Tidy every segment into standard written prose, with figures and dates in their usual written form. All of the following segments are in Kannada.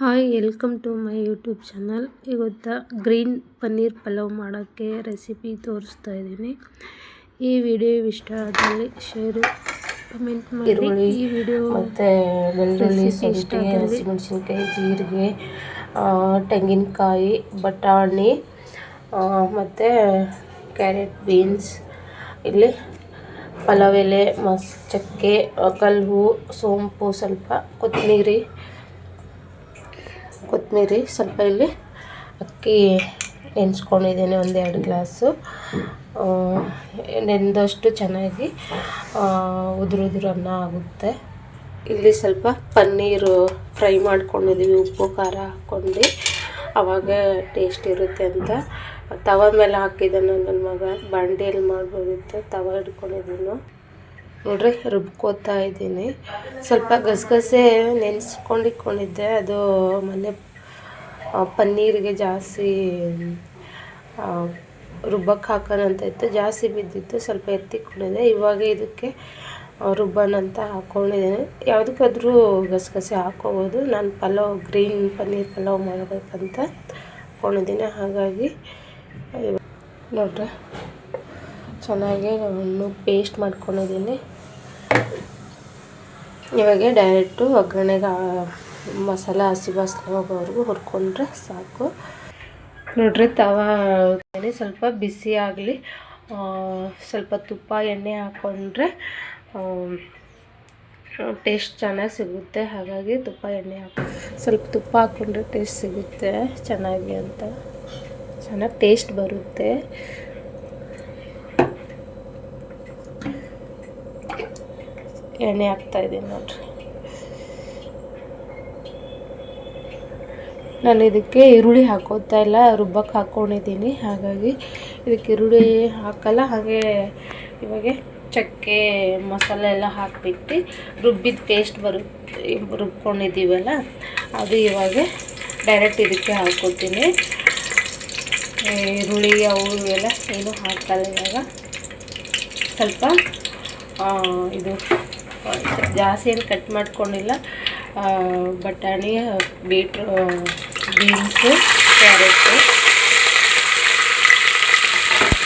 Hi welcome to my YouTube channel. ಇವತ್ತು ಗ್ರೀನ್ ಪನ್ನೀರ್ ಪಲಾವ್ ಮಾಡೋಕ್ಕೆ ರೆಸಿಪಿ ತೋರಿಸ್ತಾ ಇದ್ದೀನಿ. ಈ ವಿಡಿಯೋ ಇಷ್ಟ ಆದಲ್ಲಿ ಶೇರು ಕಮೆಂಟ್ ಮಾಡಿ. ಈ ವಿಡಿಯೋ ಮತ್ತು ಬೆಳ್ಳುಳ್ಳಿ, ಶುಂಠಿ, ಹಸಿಮೆಣಸಿನ್ಕಾಯಿ, ಜೀರಿಗೆ, ತೆಂಗಿನಕಾಯಿ, ಬಟಾಣಿ ಮತ್ತು ಕ್ಯಾರೆಟ್, ಬೀನ್ಸ್, ಇಲ್ಲಿ ಪಲಾವ್ ಎಲೆ, ಚಕ್ಕೆ, ಕಲ್ಲು, ಸೋಂಪು, ಸ್ವಲ್ಪ ಕೊತ್ತಂಬರಿ, ಸ್ವಲ್ಪ ಇಲ್ಲಿ ಅಕ್ಕಿ ನೆನೆಸ್ಕೊಂಡಿದ್ದೀನಿ. 1-2 ಗ್ಲಾಸು ನೆಂದಷ್ಟು ಚೆನ್ನಾಗಿ ಉದುರು ಅನ್ನ ಆಗುತ್ತೆ. ಇಲ್ಲಿ ಸ್ವಲ್ಪ ಪನ್ನೀರು ಫ್ರೈ ಮಾಡ್ಕೊಂಡಿದ್ದೀವಿ, ಉಪ್ಪು ಖಾರ ಹಾಕ್ಕೊಂಡು, ಆವಾಗ ಟೇಸ್ಟ್ ಇರುತ್ತೆ ಅಂತ. ತವ ಮೇಲೆ ಹಾಕಿದ್ದಾನೆ ನನ್ನ ಮಗ, ಬಾಂಡೆಯಲ್ಲಿ ಮಾಡ್ಬೋದಿತ್ತು, ತವ ಹಿಡ್ಕೊಂಡಿದ್ದೀನಿ ನೋಡ್ರಿ. ರುಬ್ಕೋತಾ ಇದ್ದೀನಿ. ಸ್ವಲ್ಪ ಗಸಗಸೆ ನೆನೆಸ್ಕೊಂಡಿದ್ದೆ, ಅದು ಮೊನ್ನೆ ಪನ್ನೀರಿಗೆ ಜಾಸ್ತಿ ರುಬ್ಬಕ್ಕೆ ಹಾಕೋಣ ಅಂತ ಇತ್ತು, ಜಾಸ್ತಿ ಬಿದ್ದಿತ್ತು, ಸ್ವಲ್ಪ ಎತ್ತಿಕೊಂಡಿದ್ದೆ. ಇವಾಗ ಇದಕ್ಕೆ ರುಬ್ಬನ ಅಂತ ಹಾಕ್ಕೊಂಡಿದ್ದೀನಿ. ಯಾವುದಕ್ಕಾದ್ರೂ ಗಸಗಸೆ ಹಾಕ್ಕೋಬೋದು. ನಾನು ಗ್ರೀನ್ ಪನ್ನೀರ್ ಪಲಾವ್ ಮಾಡಬೇಕಂತ ಹಾಕ್ಕೊಂಡಿದ್ದೀನಿ. ಹಾಗಾಗಿ ನೋಡ್ರಿ ಚೆನ್ನಾಗಿ ನಾನು ಪೇಸ್ಟ್ ಮಾಡ್ಕೊಂಡಿದ್ದೀನಿ. ಇವಾಗ ಡೈರೆಕ್ಟು ಒಗ್ಗರಣೆಗೆ ಮಸಾಲ ಹಸಿ ವಾಸನೆ ಹೋಗೋವರೆಗೂ ಹುರ್ಕೊಂಡ್ರೆ ಸಾಕು. ನೋಡ್ರಿ, ತವ ಸ್ವಲ್ಪ ಬಿಸಿ ಆಗಲಿ, ಸ್ವಲ್ಪ ತುಪ್ಪ ಎಣ್ಣೆ ಹಾಕ್ಕೊಂಡ್ರೆ ಟೇಸ್ಟ್ ಚೆನ್ನಾಗಿ ಸಿಗುತ್ತೆ. ಹಾಗಾಗಿ ಸ್ವಲ್ಪ ತುಪ್ಪ ಹಾಕ್ಕೊಂಡ್ರೆ ಟೇಸ್ಟ್ ಸಿಗುತ್ತೆ ಚೆನ್ನಾಗಿ ಅಂತ, ಚೆನ್ನಾಗಿ ಟೇಸ್ಟ್ ಬರುತ್ತೆ. ಎಣ್ಣೆ ಹಾಕ್ತಾಯಿದ್ದೀನಿ ನೋಡ್ರಿ. ನಾನು ಇದಕ್ಕೆ ಈರುಳ್ಳಿ ಹಾಕೋತಾ ಇಲ್ಲ, ರುಬ್ಬಕ್ಕೆ ಹಾಕ್ಕೊಂಡಿದ್ದೀನಿ. ಹಾಗಾಗಿ ಇದಕ್ಕೆ ಈರುಳ್ಳಿ ಹಾಕಲ್ಲ. ಹಾಗೆ ಇವಾಗ ಚಕ್ಕೆ ಮಸಾಲೆ ಎಲ್ಲ ಹಾಕಿಬಿಟ್ಟು ರುಬ್ಬಿದ ಪೇಸ್ಟ್ ರುಬ್ಕೊಂಡಿದ್ದೀವಲ್ಲ, ಅದು ಇವಾಗ ಡೈರೆಕ್ಟ್ ಇದಕ್ಕೆ ಹಾಕ್ಕೊತೀನಿ. ಈರುಳ್ಳಿ ಅವು ಎಲ್ಲ ಏನು ಹಾಕಲ್ಲ. ಇವಾಗ ಸ್ವಲ್ಪ ಇದು ಜಾಸ್ತಿ ಏನು ಕಟ್ ಮಾಡ್ಕೊಂಡಿಲ್ಲ, ಬಟಾಣಿ, ಬೀನ್ಸು, ಕ್ಯಾರೆಟು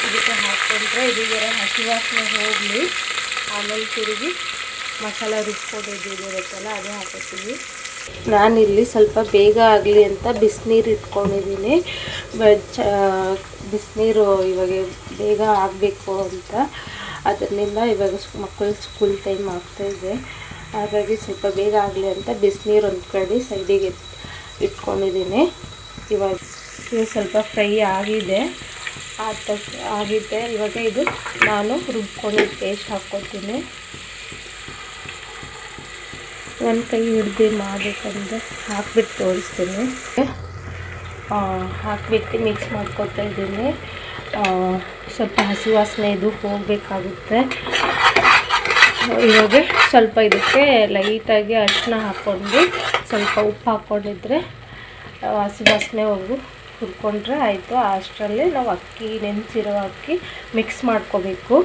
ಇದಕ್ಕೆ ಹಾಕ್ಕೊಂಡ್ರೆ ಇದೀಗ ಹಸಿ ವಾಸನೆ ಹೋಗಲಿ. ಆಮೇಲೆ ತಿರುಗಿ ಮಸಾಲ ರುಬ್ಕೊಂಡಿದ್ದೀರತ್ತಲ್ಲ ಅದು ಹಾಕೋತೀವಿ. ನಾನಿಲ್ಲಿ ಸ್ವಲ್ಪ ಬೇಗ ಆಗಲಿ ಅಂತ ಬಿಸಿನೀರು ಇಟ್ಕೊಂಡಿದ್ದೀನಿ. ಬಿಸಿನೀರು ಇವಾಗ ಬೇಗ ಆಗಬೇಕು ಅಂತ, ಅದರಿಂದ ಇವಾಗ ಮಕ್ಕಳು ಸ್ಕೂಲ್ ಟೈಮ್ ಆಗ್ತಾಯಿದೆ. ಹಾಗಾಗಿ ಸ್ವಲ್ಪ ಬೇಗ ಆಗಲಿ ಅಂತ ಬಿಸಿನೀರು ಒಂದು ಕಡೆ ಸೈಡಿಗೆ ಇಟ್ಕೊಂಡಿದ್ದೀನಿ. ಇವಾಗ ಸ್ವಲ್ಪ ಫ್ರೈ ಆಗಿದೆ. ಇವಾಗ ಇದು ನಾನು ರುಬ್ಕೊಂಡಿದ್ದ ಪೇಸ್ಟ್ ಹಾಕ್ಕೊತೀನಿ. ಒಂದು ಕೈ ಹಿಡ್ದು ಮಾಡಬೇಕಂದ್ರೆ ಹಾಕ್ಬಿಟ್ಟು ತೋರಿಸ್ತೀನಿ. ಹಾಕ್ಬಿಟ್ಟು ಮಿಕ್ಸ್ ಮಾಡ್ಕೊತಾ ಇದ್ದೀನಿ. ಸ್ವಲ್ಪ ಹಸಿ ವಾಸನೆ ಇದು ಹೋಗಬೇಕಾಗುತ್ತೆ. ಇವಾಗ ಸ್ವಲ್ಪ ಇದಕ್ಕೆ ಲೈಟಾಗಿ ಅರಿಶಿನ ಹಾಕ್ಕೊಂಡು ಸ್ವಲ್ಪ ಉಪ್ಪು ಹಾಕ್ಕೊಂಡಿದ್ರೆ ಹಸಿ ವಾಸನೆ ಹೋಗಿ ಹುರ್ಕೊಂಡ್ರೆ ಆಯಿತು. ಅಷ್ಟರಲ್ಲಿ ನಾವು ನೆನೆಸಿರೋ ಅಕ್ಕಿ ಮಿಕ್ಸ್ ಮಾಡ್ಕೋಬೇಕು.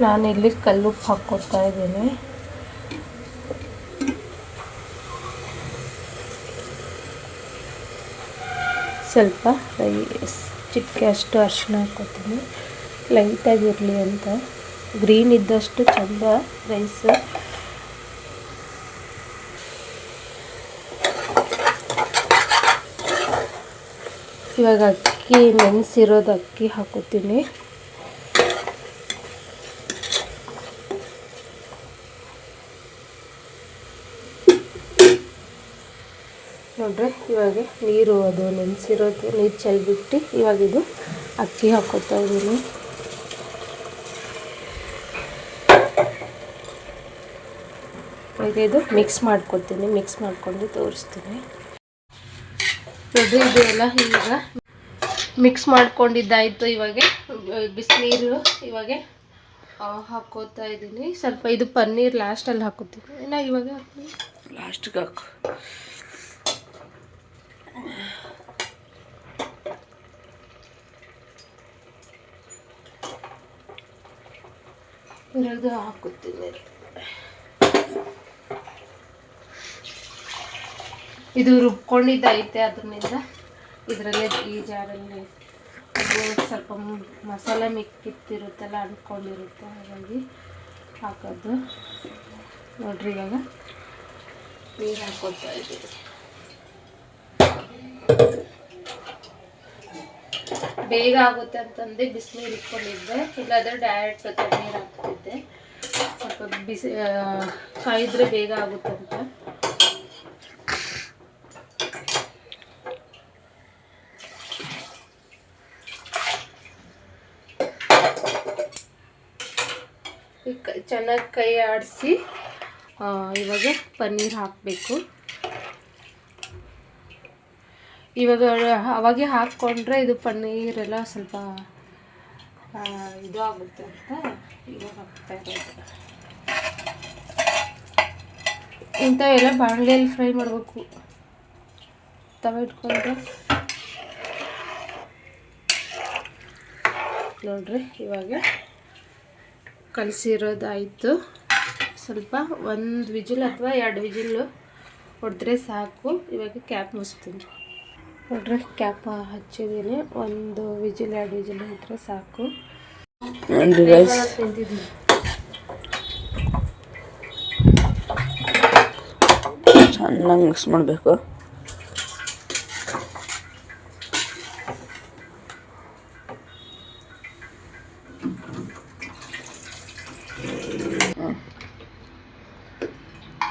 ನಾನಿಲ್ಲಿ ಕಲ್ಲುಪ್ಪು ಹಾಕ್ಕೊತಾ ಇದ್ದೀನಿ. ಸ್ವಲ್ಪ ಚಿಟಿಕೆ ಅಷ್ಟು ಅರಿಶಿನ ಹಾಕ್ಕೊತೀನಿ, ಲೈಟಾಗಿರಲಿ ಅಂತ. ಗ್ರೀನ್ ಇದ್ದಷ್ಟು ಚಂದ ರೈಸ್. ಇವಾಗ ನೆನೆಸಿರೋದು ಅಕ್ಕಿ ಹಾಕೋತೀನಿ. ನೋಡ್ರಿ, ಇವಾಗ ಅದು ನೆನೆಸಿರೋದು ನೀರು ಚೆಲ್ಬಿಟ್ಟು ಇವಾಗ ಇದು ಅಕ್ಕಿ ಹಾಕೋತಾ ಇದ್ದೀನಿ. ಇದು ಮಿಕ್ಸ್ ಮಾಡ್ಕೊತೀನಿ. ಮಿಕ್ಸ್ ಮಾಡ್ಕೊಂಡು ತೋರಿಸ್ತೀನಿ ನೋಡ್ರಿ. ಇದೆಲ್ಲ ಈಗ ಮಿಕ್ಸ್ ಮಾಡ್ಕೊಂಡಿದ್ದಾಯಿತು. ಇವಾಗ ಬಿಸಿನೀರು ಇವಾಗ ಹಾಕೋತಾ ಇದ್ದೀನಿ. ಸ್ವಲ್ಪ ಇದು ಪನ್ನೀರ್ ಲಾಸ್ಟಲ್ಲಿ ಹಾಕೋತೀನಿ. ಇವಾಗ ಲಾಸ್ಟಿಗೆ ಹಾಕುತ್ತೀನಿ. ಇದು ರುಬ್ಕೊಂಡಿದ್ದೈತೆ ಅದರಿಂದ ಇದರಲ್ಲೇ ಈ ಜಾರಲ್ಲಿ ಸ್ವಲ್ಪ ಮಸಾಲೆ ಮಿಕ್ಕಿತ್ತಿರುತ್ತಲ್ಲ ಅಂದ್ಕೊಂಡಿರುತ್ತೆ, ಹಾಗಾಗಿ ಹಾಕೋದು. ನೋಡ್ರಿ ಇವಾಗ ನೀರು ಹಾಕೋತಾ ಇದ್ದೀವಿ. ಬೇಗ ಆಗುತ್ತೆ ಅಂತಂದು ಬಿಸಿನೀರು ಇಟ್ಕೊಂಡಿದ್ದೆ, ಇಲ್ಲಾಂದರೆ ಡೈರೆಕ್ಟ್ ತಣ್ಣೀರು ಹಾಕ್ತಿದ್ದೆ. ಸ್ವಲ್ಪ ಬಿಸಿ ಕಾಯಿದ್ರೆ ಬೇಗ ಆಗುತ್ತೆ ಅಂತ. ಚೆನ್ನಾಗಿ ಕೈ ಆಡಿಸಿ ಇವಾಗ ಪನ್ನೀರ್ ಹಾಕಬೇಕು. ಇವಾಗ ಅವಾಗೆ ಹಾಕ್ಕೊಂಡ್ರೆ ಇದು ಪನ್ನೀರೆಲ್ಲ ಸ್ವಲ್ಪ ಇದು ಆಗುತ್ತೆ ಅಂತ ಇವಾಗ ಹಾಕ್ತಾ ಇರೋದು. ಇಂಥವೆಲ್ಲ ಬಾಣಲೆಯಲ್ಲಿ ಫ್ರೈ ಮಾಡಬೇಕು. ತವ ಇಟ್ಕೊಂಡ್ರೆ ನೋಡ್ರಿ ಇವಾಗ ಕಲಸಿರೋದಾಯಿತು. ಸ್ವಲ್ಪ 1 ವಿಜಿಲ್ ಅಥವಾ 2 ವಿಜಿಲ್ಲು ಹೊಡೆದ್ರೆ ಸಾಕು. ಇವಾಗ ಕ್ಯಾಪ್ ಮುಚ್ತೀನಿ. ನೋಡ್ರಿ ಕ್ಯಾಪ್ ಹಚ್ಚಿದ್ದೀನಿ. 1 ವಿಜಿಲ್ 2 ವಿಜಿಲ್ ಇದ್ರೆ ಸಾಕು. ತಿಂತಿದ್ದೀನಿ. ಚೆನ್ನಾಗಿ ಮಿಕ್ಸ್ ಮಾಡಬೇಕು.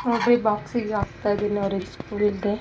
ನೋಡ್ರಿ ಬಾಕ್ಸಿಗೆ ಹಾಕ್ತಾ ಇದ್ದೀನಿ ಅವ್ರಿಗೆ ಸ್ಕೂಲಿಗೆ.